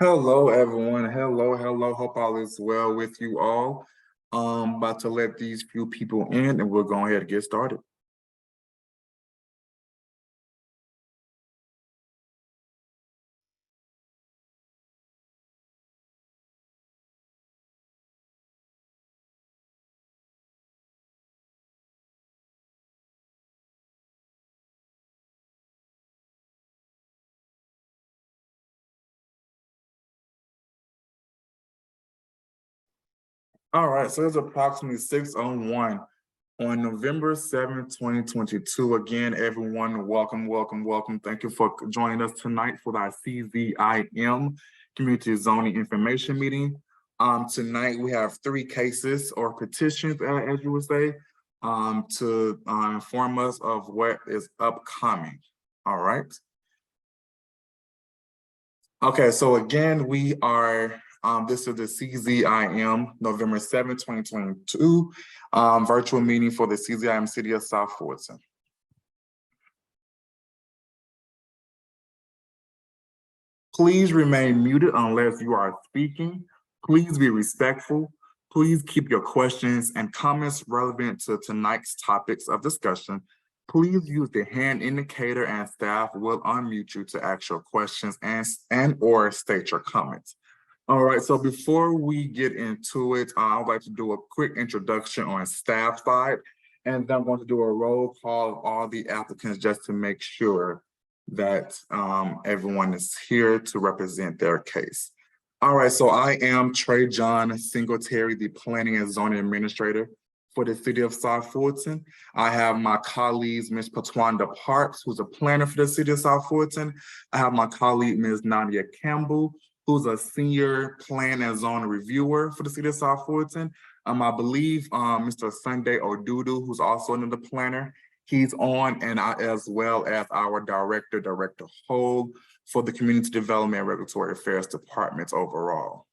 Hello, everyone. Hello. Hope all is well with you all. About to let these few people in and we'll go ahead and get started. All right, so it's approximately 6:01 on November 7th, 2022. Again, everyone, welcome. Thank you for joining us tonight for our CZIM Community Zoning Information Meeting. Tonight we have three cases or petitions, as you would say, to inform us of what is upcoming. All right. Okay, so again, we are, this is the CZIM November 7th, 2022, virtual meeting for the CZIM City of South Fulton. Please remain muted unless you are speaking. Please be respectful. Please keep your questions and comments relevant to tonight's topics of discussion. Please use the hand indicator and staff will unmute you to ask your questions and or state your comments. All right, so before we get into it, I would like to do a quick introduction on staff side, and then I'm going to do a roll call of all the applicants just to make sure that everyone is here to represent their case. All right, so I am Trey John Singletary, the Planning and Zoning Administrator for the City of South Fulton. I have my colleagues, Ms. Patwanda Parks, who's a planner for the City of South Fulton. I have my colleague, Ms. Nadia Campbell, who's a senior plan and zone reviewer for the City of South Fulton. I believe Mr. Sunday Odudu, who's also another planner, he's on, and as well as our Director Hogue for the Community Development and Regulatory Affairs Departments overall.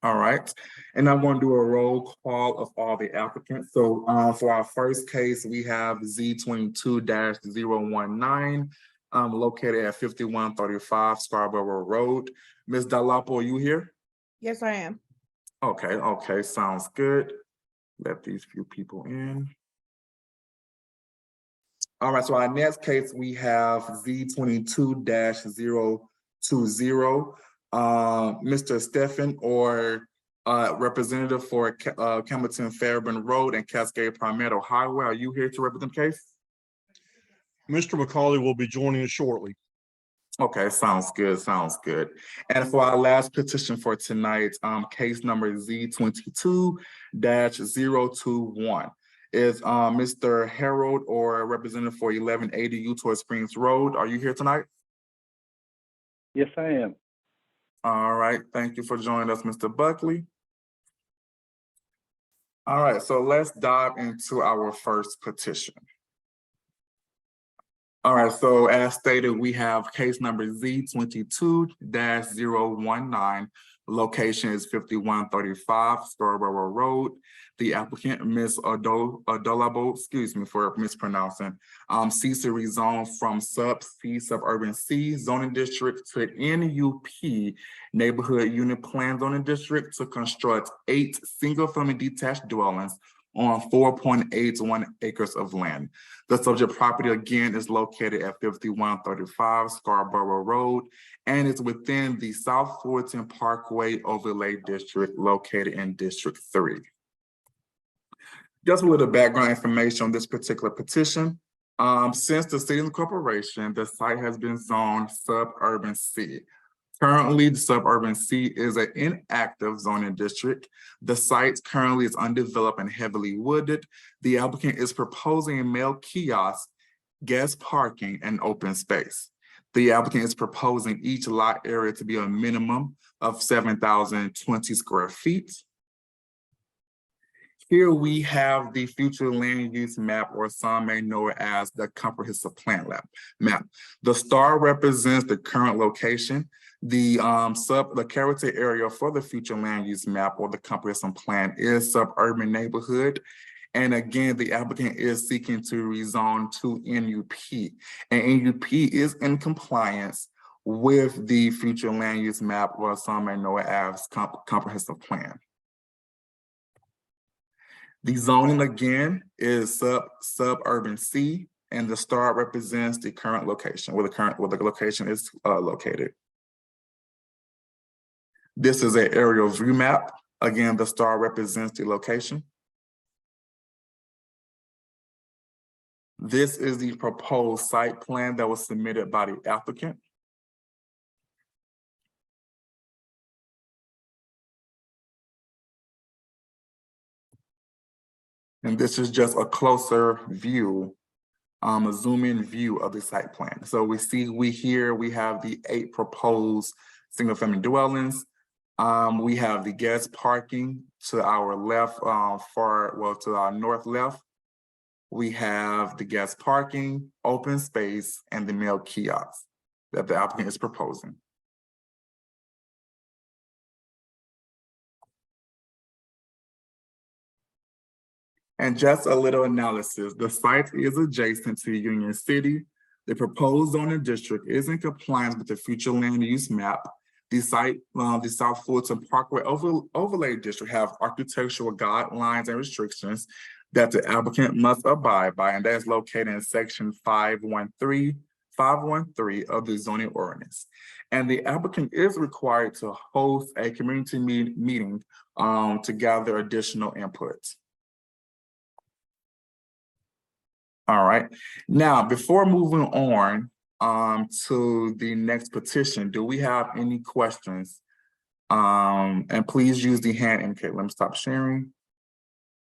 All right, and I'm going to do a roll call of all the applicants. So for our first case, we have Z22-019, located at 5135 Scarborough Road. Ms. Dalapo, are you here? Yes, I am. Okay, sounds good. Let these few people in. All right, so our next case, we have Z22-020. Mr. Stephan or representative for Campbellton Fairburn Road and Cascade Palmetto Highway. Are you here to represent the case? Mr. McCauley will be joining us shortly. Okay, sounds good. And for our last petition for tonight, case number Z22-021 is Mr. Harold or representative for 1180 Utah Springs Road. Are you here tonight? Yes, I am. All right, thank you for joining us, Mr. Buckley. All right, so let's dive into our first petition. All right, so as stated, we have case number Z22-019. Location is 5135 Scarborough Road. The applicant, Ms. Adolabo, excuse me for mispronouncing, seeks to rezone from sub-C, suburban C zoning district to NUP, neighborhood unit plan zoning district, to construct 8 single-family detached dwellings on 4.81 acres of land. The subject property again is located at 5135 Scarborough Road and is within the South Fulton Parkway Overlay District located in District 3. Just a little background information on this particular petition. Since the city incorporation, the site has been zoned suburban C. Currently, the suburban C is an inactive zoning district. The site currently is undeveloped and heavily wooded. The applicant is proposing a mail kiosk, guest parking, and open space. The applicant is proposing each lot area to be a minimum of 7,020 square feet. Here we have the future land use map, or some may know it as the comprehensive plan map. The star represents the current location. The character area for the future land use map or the comprehensive plan is suburban neighborhood. And again, the applicant is seeking to rezone to NUP. And NUP is in compliance with the future land use map, or some may know it as comprehensive plan. The zoning again is suburban C, and the star represents the current location, where the location is located. This is an aerial view map. Again, the star represents the location. This is the proposed site plan that was submitted by the applicant. And this is just a closer view, a zoom-in view of the site plan. So we have the 8 proposed single-family dwellings. We have the guest parking to our left, to our north left. We have the guest parking, open space, and the mail kiosk that the applicant is proposing. And just a little analysis, the site is adjacent to Union City. The proposed zoning district is in compliance with the future land use map. The site, the South Fulton Parkway Overlay District have architectural guidelines and restrictions that the applicant must abide by, and that is located in section 513 of the zoning ordinance. And the applicant is required to host a community meeting to gather additional input. All right, now before moving on to the next petition, do we have any questions? And please use the hand indicator. Let me stop sharing.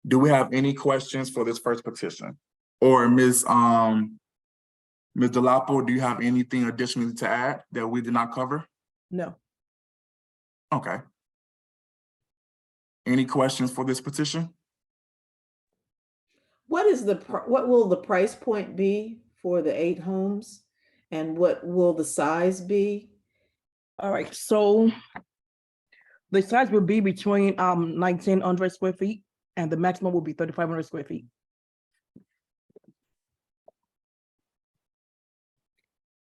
Do we have any questions for this first petition? Or Ms. Delapo, do you have anything additionally to add that we did not cover? No. Okay. Any questions for this petition? What will the price point be for the 8 homes? And what will the size be? All right, so the size will be between 1,900 square feet and the maximum will be 3,500 square feet.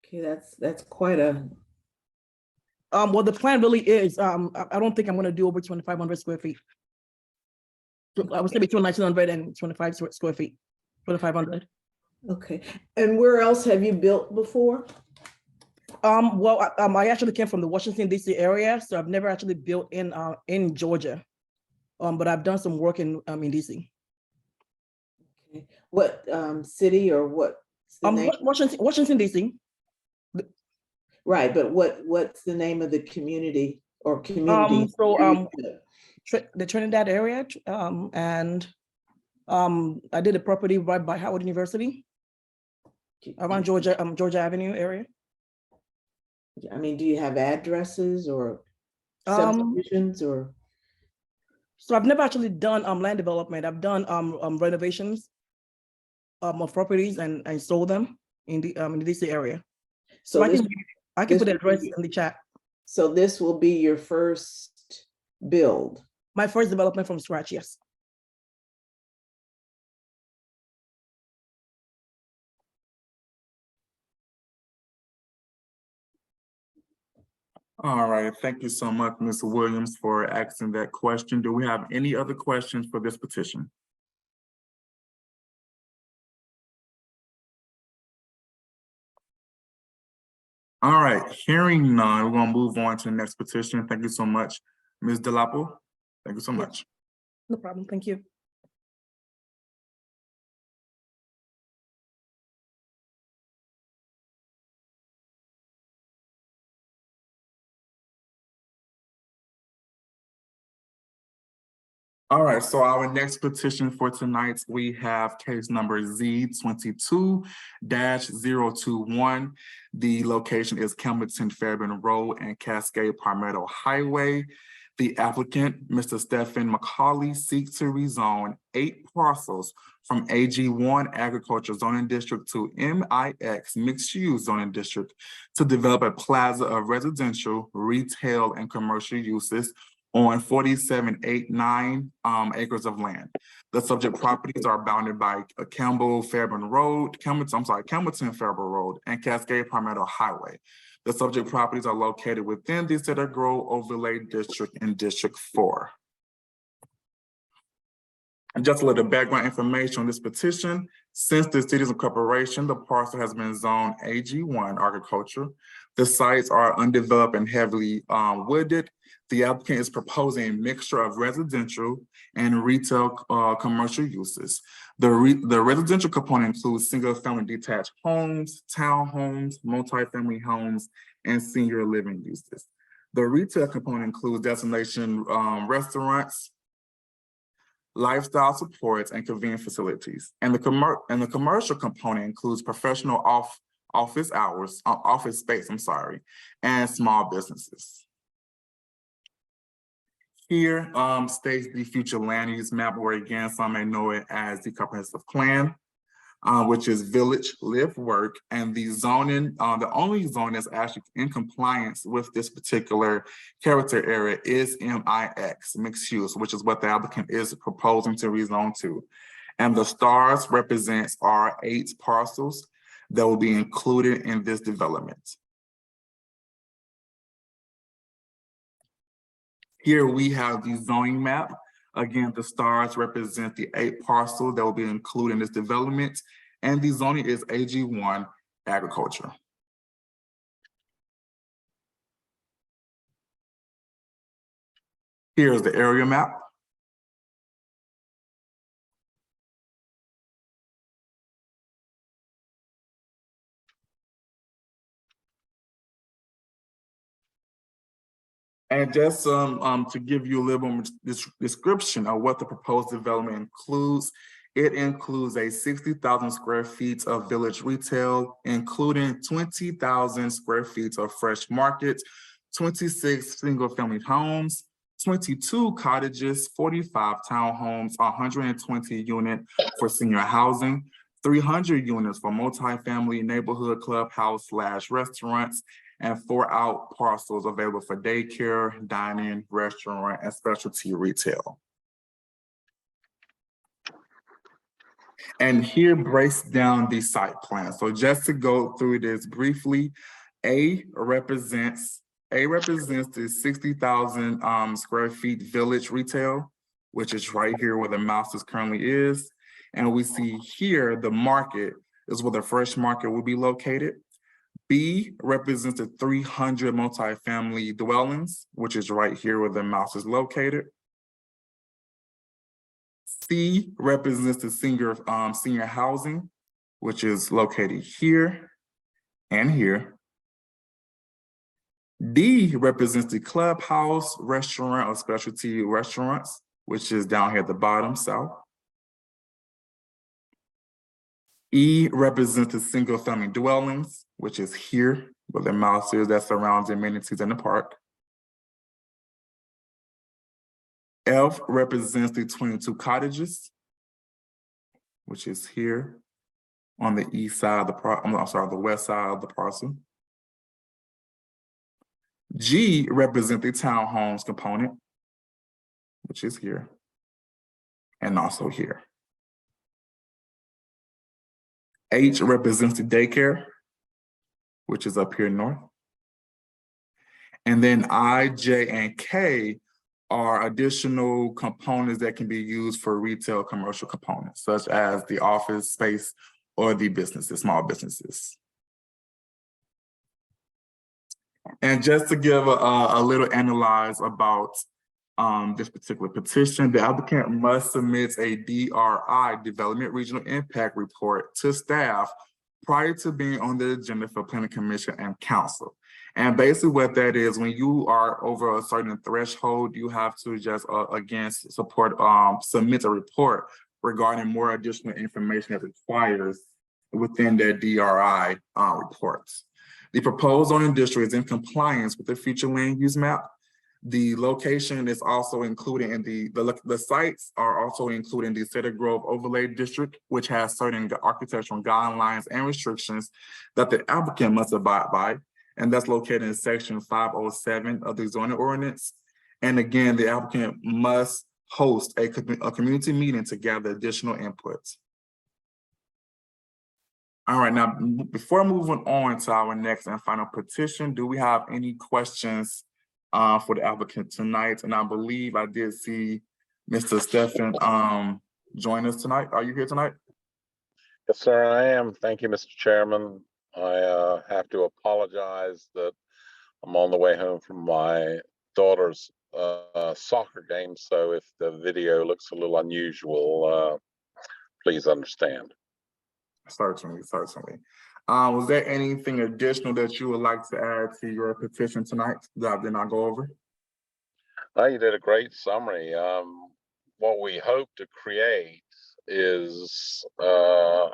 Okay, that's quite a. Well, the plan really is, I don't think I'm gonna do over 2,500 square feet. So I would say between 1,900 and 25 square feet, 2,500. Okay, and where else have you built before? Well, I actually came from the Washington, D.C. area, so I've never actually built in Georgia. But I've done some work in D.C. Okay. What city or what? Washington, D.C. Right, but what's the name of the community or community? The Trinidad area, and I did a property right by Howard University, around Georgia Avenue area. I mean, do you have addresses or subdivisions or? So I've never actually done land development. I've done renovations of properties and sold them in the DC area. So I can put the address in the chat. So this will be your first build? My first development from scratch, yes. All right, thank you so much, Ms. Williams, for asking that question. Do we have any other questions for this petition? All right, hearing none, we're gonna move on to the next petition. Thank you so much, Ms. Delapo. Thank you so much. No problem, thank you. All right, so our next petition for tonight, we have case number Z22-021. The location is Campbellton Fairburn Road and Cascade Palmetto Highway. The applicant, Mr. Stephen McCauley, seeks to rezone 8 parcels from AG1 Agriculture Zoning District to MIX Mixed Use Zoning District to develop a plaza of residential, retail, and commercial uses on 4789 acres of land. The subject properties are bounded by Campbellton Fairburn Road and Cascade Palmetto Highway. The subject properties are located within the Cedar Grove Overlay District in District 4. And just a little background information on this petition. Since the city's incorporation, the parcel has been zoned AG1 agriculture. The sites are undeveloped and heavily wooded. The applicant is proposing a mixture of residential and retail commercial uses. The residential component includes single-family detached homes, townhomes, multifamily homes, and senior living uses. The retail component includes destination restaurants, lifestyle supports, and convenience facilities. And the commercial component includes professional office space, and small businesses. Here states the future land use map, or again, some may know it as the comprehensive plan, which is village, live, work, and the zoning, the only zone that's actually in compliance with this particular character area is MIX, mixed use, which is what the applicant is proposing to rezone to. And the stars represents our 8 parcels that will be included in this development. Here we have the zoning map. Again, the stars represent the 8 parcels that will be included in this development, and the zoning is AG1 agriculture. Here's the area map. And just to give you a little more description of what the proposed development includes, it includes a 60,000 square feet of village retail, including 20,000 square feet of fresh market, 26 single-family homes, 22 cottages, 45 townhomes, 120 units for senior housing, 300 units for multifamily neighborhood clubhouse / restaurants, and 4 out parcels available for daycare, dining, restaurant, and specialty retail. And here breaks down the site plan. So just to go through this briefly, A represents the 60,000 square feet village retail, which is right here where the mouse is currently is. And we see here the market is where the fresh market will be located. B represents the 300 multifamily dwellings, which is right here where the mouse is located. C represents the senior housing, which is located here and here. D represents the clubhouse, restaurant, or specialty restaurants, which is down here at the bottom, south. E represents the single family dwellings, which is here where the mouse is, that surrounds the amenities in the park. F represents the 22 cottages, which is here on the east side of the the west side of the parcel. G represents the townhomes component, which is here, and also here. H represents the daycare, which is up here north. And then I, J, and K are additional components that can be used for retail commercial components, such as the office space or the businesses, small businesses. And just to give a little analyze about this particular petition, the applicant must submit a DRI, Development Regional Impact Report, to staff prior to being on the agenda for Planning Commission and Council. And basically what that is, when you are over a certain threshold, you have to just, again, submit a report regarding more additional information that requires within their DRI reports. The proposed zoning district is in compliance with the future land use map. The location is also included in the sites are also included in the Cedar Grove Overlay District, which has certain architectural guidelines and restrictions that the applicant must abide by. And that's located in section 507 of the zoning ordinance. And again, the applicant must host a community meeting to gather additional inputs. All right, now, before moving on to our next and final petition, do we have any questions for the applicant tonight? And I believe I did see Mr. Stephan join us tonight. Are you here tonight? Yes, sir, I am. Thank you, Mr. Chairman. I have to apologize that I'm on the way home from my daughter's soccer game, so if the video looks a little unusual, please understand. Certainly. Was there anything additional that you would like to add to your petition tonight that I did not go over? You did a great summary. What we hope to create is a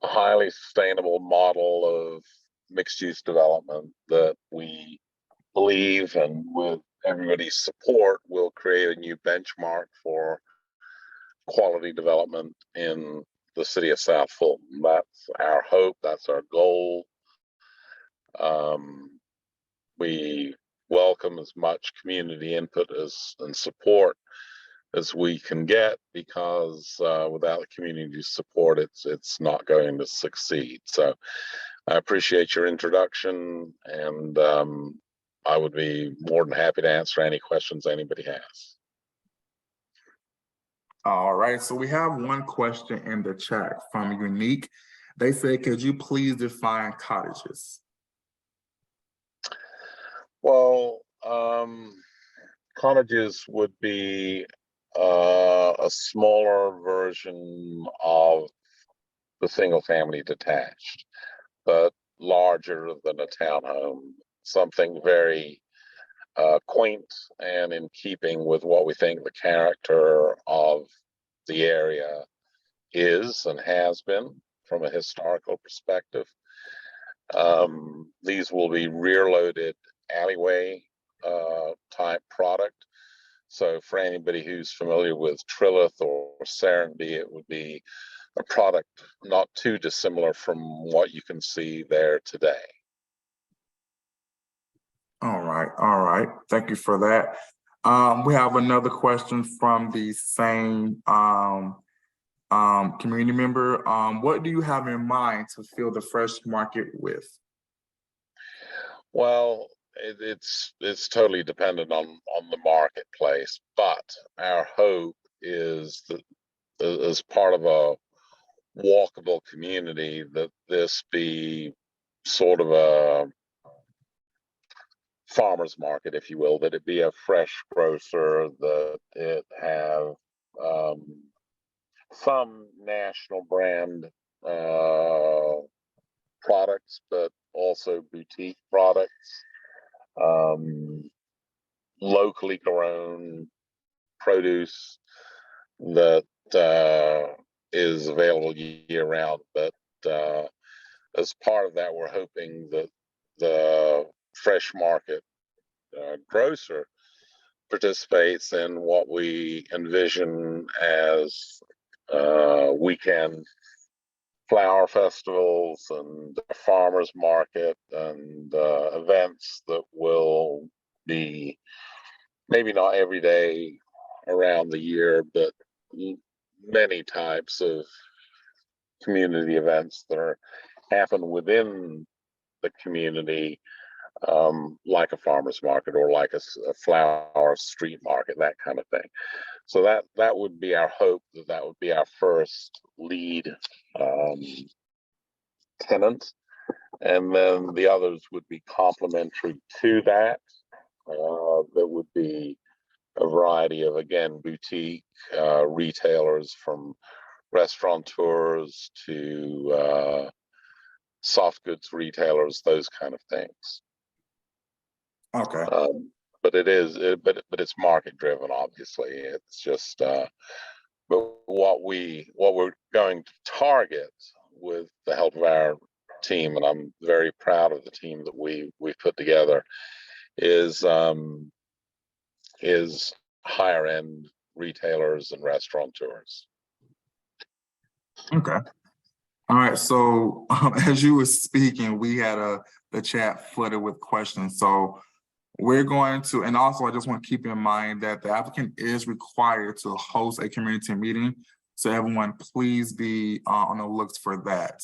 highly sustainable model of mixed-use development that we believe, and with everybody's support, will create a new benchmark for quality development in the city of South Fulton. That's our hope. That's our goal. We welcome as much community input and support as we can get, because without the community support, it's not going to succeed. So I appreciate your introduction, and I would be more than happy to answer any questions anybody has. All right, so we have one question in the chat from Unique. They say, could you please define cottages? Well, cottages would be a smaller version of the single family detached, but larger than a townhome, something very quaint and in keeping with what we think the character of the area is and has been from a historical perspective. These will be rear-loaded alleyway type product. So for anybody who's familiar with Trilith or Serenity, it would be a product not too dissimilar from what you can see there today. All right. Thank you for that. We have another question from the same community member. What do you have in mind to fill the fresh market with? Well, it's totally dependent on the marketplace, but our hope is that as part of a walkable community, that this be sort of a farmer's market, if you will, that it be a fresh grocer, that it have some national brand products, but also boutique products, locally grown produce that is available year round. But as part of that, we're hoping that the fresh market grocer participates in what we envision as weekend flower festivals and farmers market and events that will be maybe not every day around the year, but many types of community events that are happen within the community, like a farmer's market or like a flower street market, that kind of thing. So that would be our hope, that would be our first lead tenant, and then the others would be complementary to that. That would be a variety of, again, boutique retailers, from restaurateurs to soft goods retailers, those kind of things. Okay. But it's market driven, obviously. It's just but what we're going to target with the help of our team, and I'm very proud of the team that we've put together, is higher end retailers and restaurateurs. Okay. All right. So as you were speaking, we had the chat flooded with questions. So we're going to, and also I just want to keep in mind that the applicant is required to host a community meeting. So everyone, please be on the looks for that.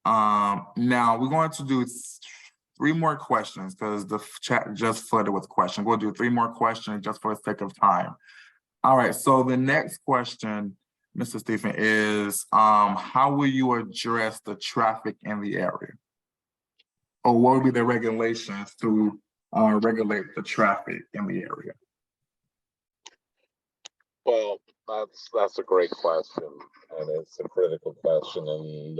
Now we're going to do three more questions because the chat just flooded with questions. We'll do three more questions just for the sake of time. All right, so the next question, Mr. Stephen, is how will you address the traffic in the area? Or what would be the regulations to regulate the traffic in the area? Well, that's a great question, and it's a critical question. And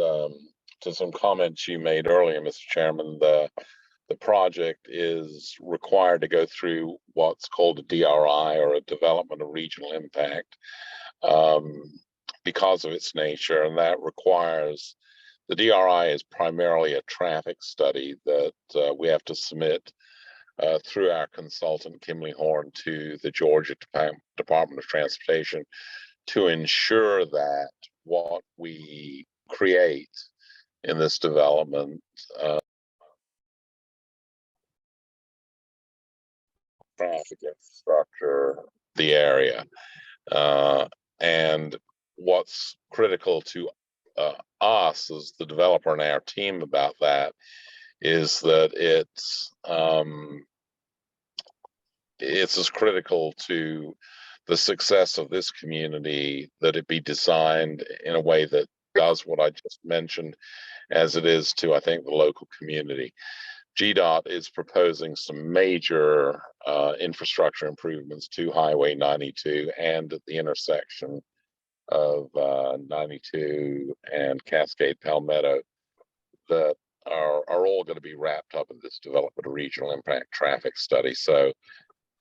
to some comments you made earlier, Mr. Chairman, the project is required to go through what's called a DRI, or a Development of Regional Impact, because of its nature, and that requires, the DRI is primarily a traffic study that we have to submit through our consultant, Kimley Horn, to the Georgia Department of Transportation to ensure that what we create in this development traffic infrastructure, the area. And what's critical to us as the developer and our team about that is that it's as critical to the success of this community that it be designed in a way that does what I just mentioned as it is to, I think, the local community. GDOT is proposing some major infrastructure improvements to Highway 92 and at the intersection of 92 and Cascade Palmetto that are all going to be wrapped up in this Development of Regional Impact traffic study. So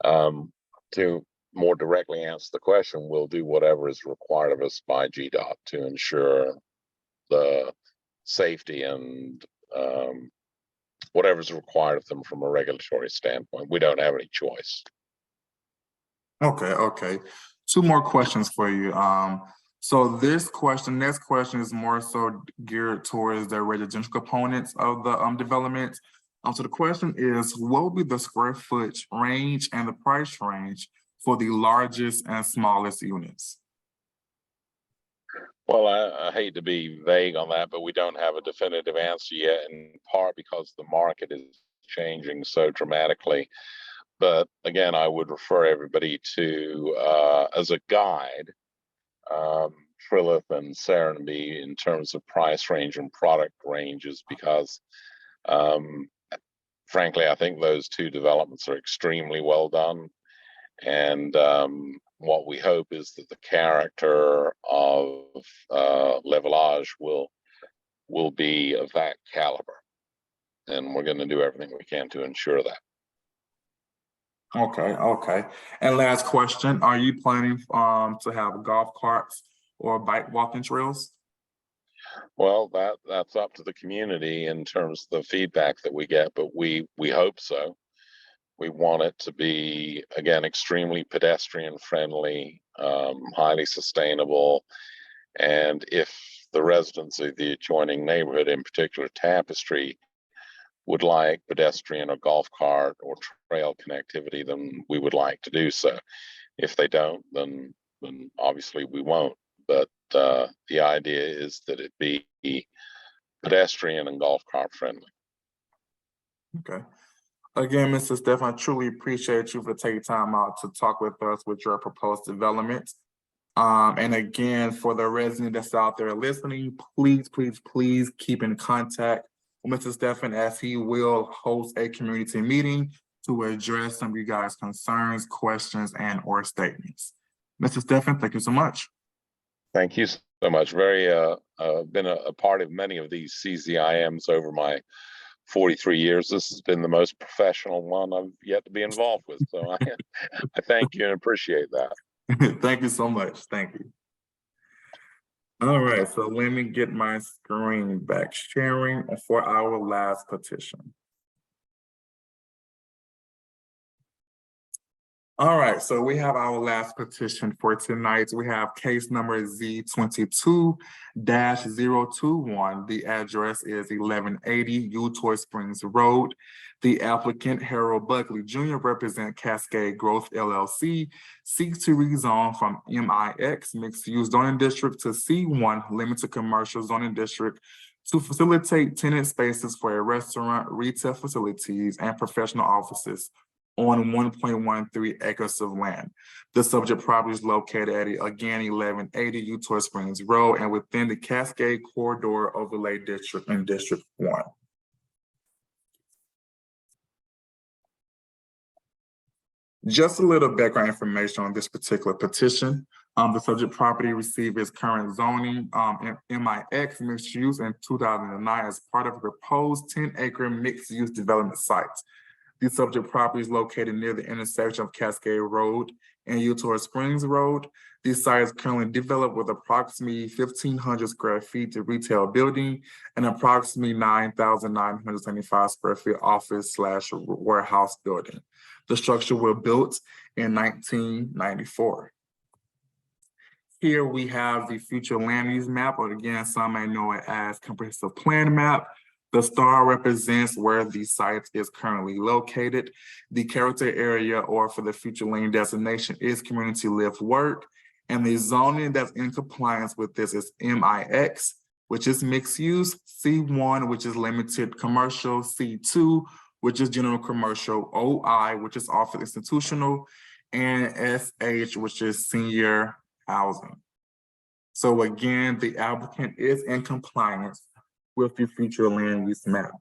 to more directly answer the question, we'll do whatever is required of us by GDOT to ensure the safety and whatever's required of them from a regulatory standpoint. We don't have any choice. Okay. Two more questions for you. So next question is more so geared towards the residential components of the development. So the question is, what will be the square foot range and the price range for the largest and smallest units? Well, I hate to be vague on that, but we don't have a definitive answer yet, in part because the market is changing so dramatically. But again, I would refer everybody to, as a guide, Trilith and Serenity in terms of price range and product ranges, because frankly, I think those two developments are extremely well done. And what we hope is that the character of Levelage will be of that caliber. And we're going to do everything we can to ensure that. Okay. And last question, are you planning to have golf carts or bike walking trails? Well, that's up to the community in terms of the feedback that we get, but we hope so. We want it to be, again, extremely pedestrian friendly, highly sustainable. And if the residents of the adjoining neighborhood, in particular Tapestry, would like pedestrian or golf cart or trail connectivity, then we would like to do so. If they don't, then obviously we won't. But the idea is that it be pedestrian and golf cart friendly. Okay. Again, Mr. Stephan, I truly appreciate you for taking time out to talk with us with your proposed development. And again, for the resident that's out there listening, please keep in contact with Mr. Stephan, as he will host a community meeting to address some of you guys' concerns, questions, and or statements. Mr. Stephan, thank you so much. Thank you so much. Very been a part of many of these CZIMs over my 43 years. This has been the most professional one I've yet to be involved with. So I thank you and appreciate that. Thank you so much. Thank you. All right, so let me get my screen back sharing for our last petition. All right, so we have our last petition for tonight. We have case number Z22-021. The address is 1180 Utoy Springs Road. The applicant, Harold Buckley Jr., represent Cascade Growth LLC, seeks to rezone from MIX Mixed Use Zoning District to C1 Limited Commercial Zoning District to facilitate tenant spaces for a restaurant, retail facilities, and professional offices on 1.13 acres of land. The subject property is located at, again, 1180 Utoy Springs Road and within the Cascade Corridor Overlay District in District 1. Just a little background information on this particular petition. The subject property received its current zoning MIX mixed use in 2009 as part of a proposed 10-acre mixed-use development site. The subject property is located near the intersection of Cascade Road and Utoy Springs Road. This site is currently developed with approximately 1,500 square feet to retail building and approximately 9,975 square feet office/warehouse building. The structure was built in 1994. Here we have the future land use map, or again, some may know it as comprehensive plan map. The star represents where the site is currently located. The character area, or for the future land designation, is community live work. And the zoning that's in compliance with this is MIX, which is mixed use, C1, which is limited commercial, C2, which is general commercial, OI, which is office institutional, and SH, which is senior housing. So again, the applicant is in compliance with the future land use map.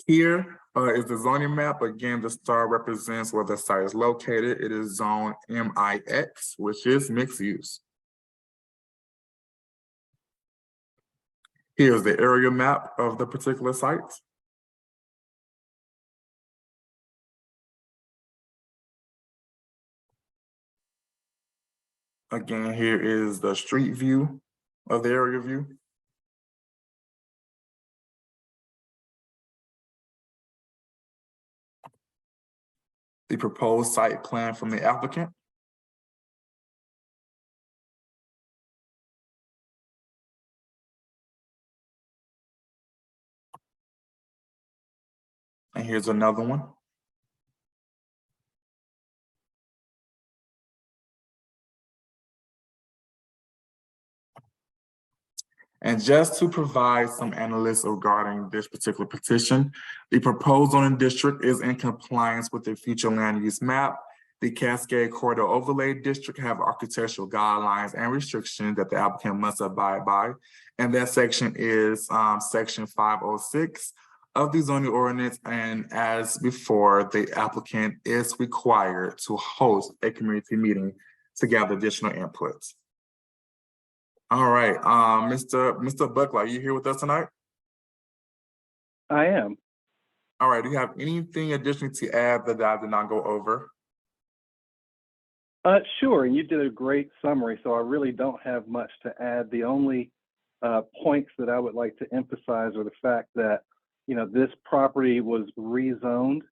Here is the zoning map. Again, the star represents where the site is located. It is zone MIX, which is mixed use. Here's the area map of the particular site. Again, here is the street view of the area view. The proposed site plan from the applicant. And here's another one. And just to provide some analysis regarding this particular petition, the proposed zoning district is in compliance with the future land use map. The Cascade Corridor Overlay District have architectural guidelines and restrictions that the applicant must abide by. And that section is section 506 of the zoning ordinance. And as before, the applicant is required to host a community meeting to gather additional inputs. All right, Mr. Buckley, are you here with us tonight? I am. All right, do you have anything additionally to add that I did not go over? Sure, and you did a great summary, so I really don't have much to add. The only points that I would like to emphasize are the fact that, you know, this property was rezoned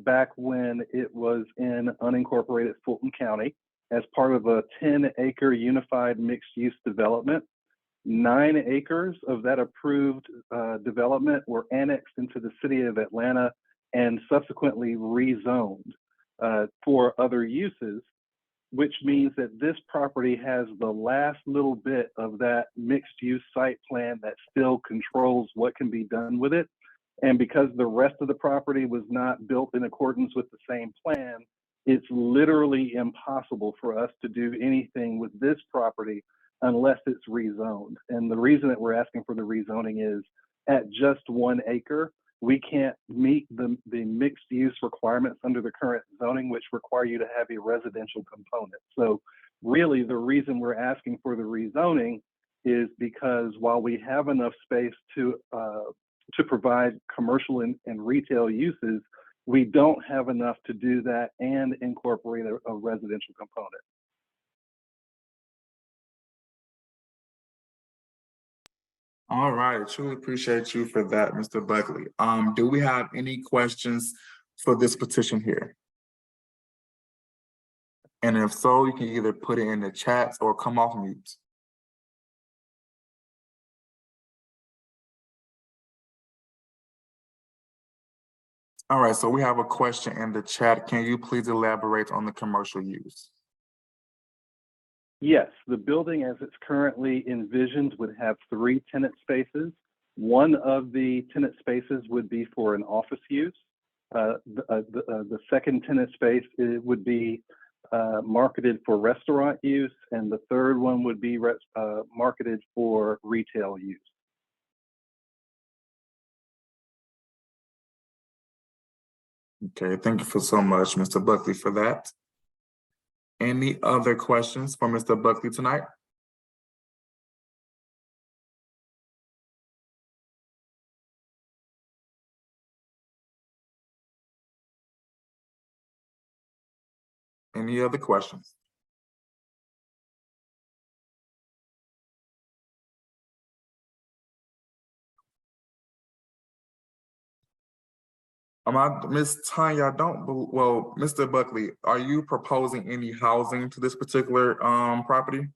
back when it was in unincorporated Fulton County as part of a 10-acre unified mixed-use development. 9 acres of that approved development were annexed into the city of Atlanta and subsequently rezoned for other uses, which means that this property has the last little bit of that mixed-use site plan that still controls what can be done with it. And because the rest of the property was not built in accordance with the same plan, it's literally impossible for us to do anything with this property unless it's rezoned. And the reason that we're asking for the rezoning is at just 1 acre, we can't meet the mixed use requirements under the current zoning, which require you to have a residential component. So really the reason we're asking for the rezoning is because while we have enough space to provide commercial and retail uses, we don't have enough to do that and incorporate a residential component. All right, truly appreciate you for that, Mr. Buckley. Do we have any questions for this petition here? And if so, you can either put it in the chats or come off mute. All right, so we have a question in the chat. Can you please elaborate on the commercial use? Yes, the building as it's currently envisioned would have 3 tenant spaces. One of the tenant spaces would be for an office use. The second tenant space would be marketed for restaurant use, and the third one would be marketed for retail use. Okay, thank you for so much, Mr. Buckley, for that. Any other questions for Mr. Buckley tonight? Any other questions? Ms. Tanya, well, Mr. Buckley, are you proposing any housing to this particular property?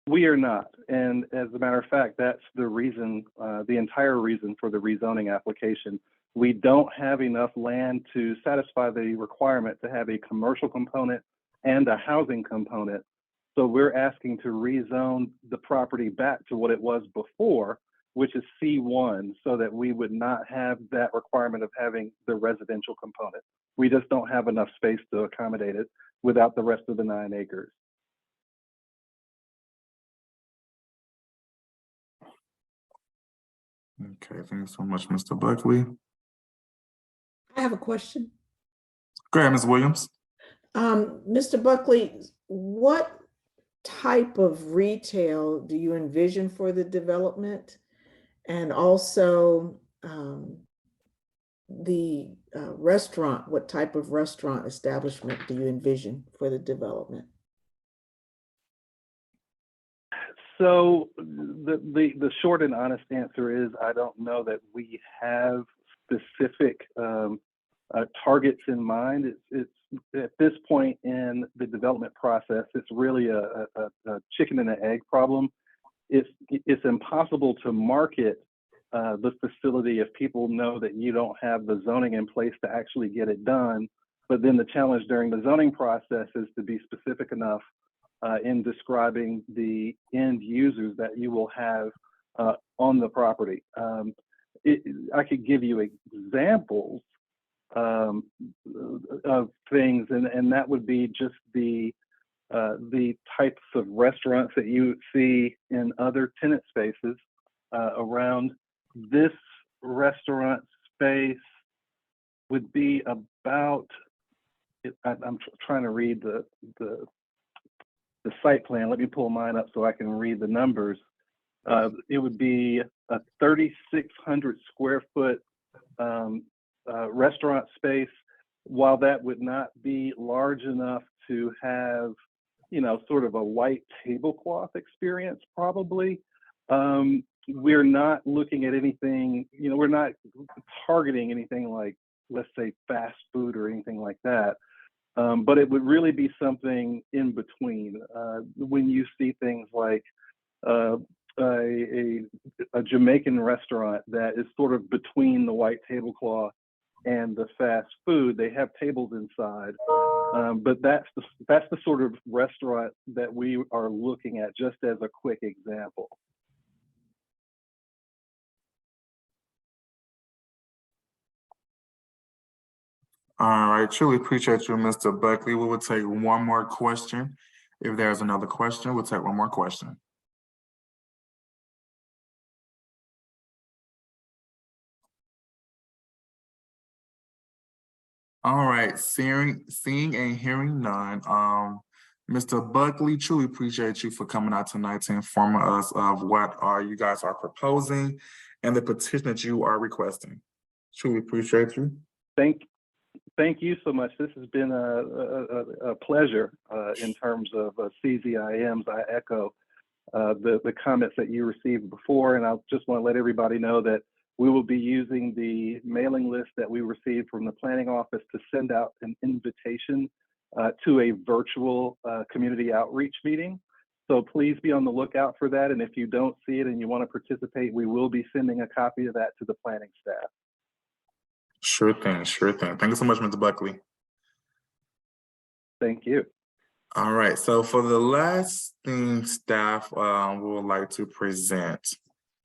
We are not, and as a matter of fact, that's the reason, the entire reason for the rezoning application. We don't have enough land to satisfy the requirement to have a commercial component and a housing component. So we're asking to rezone the property back to what it was before, which is C1, so that we would not have that requirement of having the residential component. We just don't have enough space to accommodate it without the rest of the 9 acres. Okay, thank you so much, Mr. Buckley. I have a question. Go ahead, Ms. Williams. Mr. Buckley, what type of retail do you envision for the development? And also the restaurant, what type of restaurant establishment do you envision for the development? So the short and honest answer is I don't know that we have specific targets in mind. It's at this point in the development process, it's really a chicken and an egg problem. It's impossible to market the facility if people know that you don't have the zoning in place to actually get it done. But then the challenge during the zoning process is to be specific enough in describing the end users that you will have on the property. I could give you examples of things, and that would be just the types of restaurants that you see in other tenant spaces around. This restaurant space would be about, I'm trying to read the site plan. Let me pull mine up so I can read the numbers. It would be a 3,600 square foot restaurant space. While that would not be large enough to have, you know, sort of a white tablecloth experience, probably, we're not looking at anything, you know, we're not targeting anything like, let's say, fast food or anything like that. But it would really be something in between. When you see things like a Jamaican restaurant that is sort of between the white tablecloth and the fast food, they have tables inside. But that's the sort of restaurant that we are looking at, just as a quick example. All right, truly appreciate you, Mr. Buckley. We will take one more question. If there's another question, we'll take one more question. All right, seeing and hearing none, Mr. Buckley, truly appreciate you for coming out tonight to inform us of what you guys are proposing and the petition that you are requesting. Truly appreciate you. Thank you so much. This has been a pleasure in terms of CZIMs. I echo the comments that you received before, and I just want to let everybody know that we will be using the mailing list that we received from the planning office to send out an invitation to a virtual community outreach meeting. So please be on the lookout for that. And if you don't see it and you want to participate, we will be sending a copy of that to the planning staff. Sure thing, sure thing. Thank you so much, Mr. Buckley. Thank you. All right, so for the last thing staff would like to present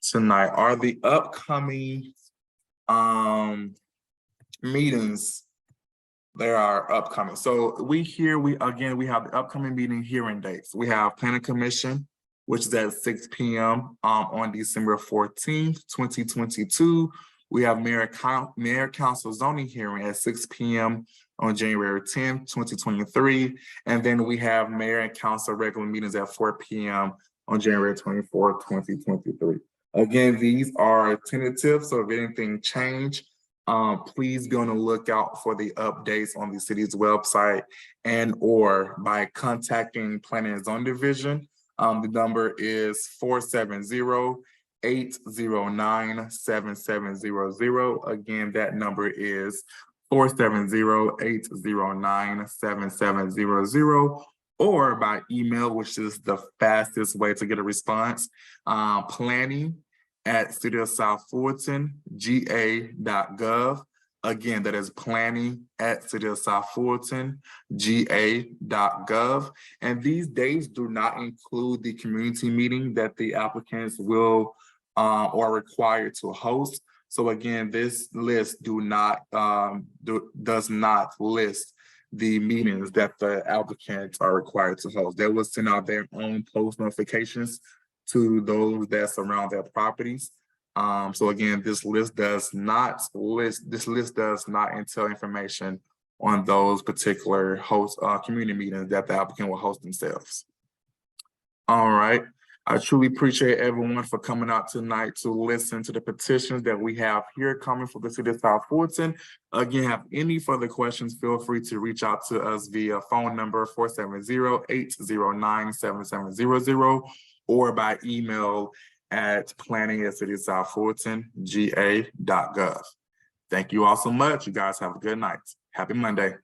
tonight are the upcoming meetings. There are upcoming. So we have the upcoming meeting hearing dates. We have Planning Commission, which is at 6 p.m. On December 14th, 2022. We have Mayor Council zoning hearing at 6 p.m. on January 10th, 2023. And then we have Mayor and Council regular meetings at 4 p.m. on January 24th, 2023. Again, these are tentative, so if anything change, please be on the lookout for the updates on the city's website and or by contacting Planning and Zone Division. The number is 470-809-7700. Again, that number is 470-809-7700, or by email, which is the fastest way to get a response, planning@cityofsouthfulton.ga.gov. Again, that is planning@cityofsouthfulton.ga.gov. And these dates do not include the community meeting that the applicants will or are required to host. So again, this list does not list the meetings that the applicants are required to host. They will send out their own post notifications to those that surround their properties. So again, this list does not entail information on those particular host community meetings that the applicant will host themselves. All right. I truly appreciate everyone for coming out tonight to listen to the petitions that we have here coming from the city of South Fulton. Again, have any further questions, feel free to reach out to us via phone number 470-809-7700 or by email at planning@cityofsouthfulton.ga.gov. Thank you all so much. You guys have a good night. Happy Monday.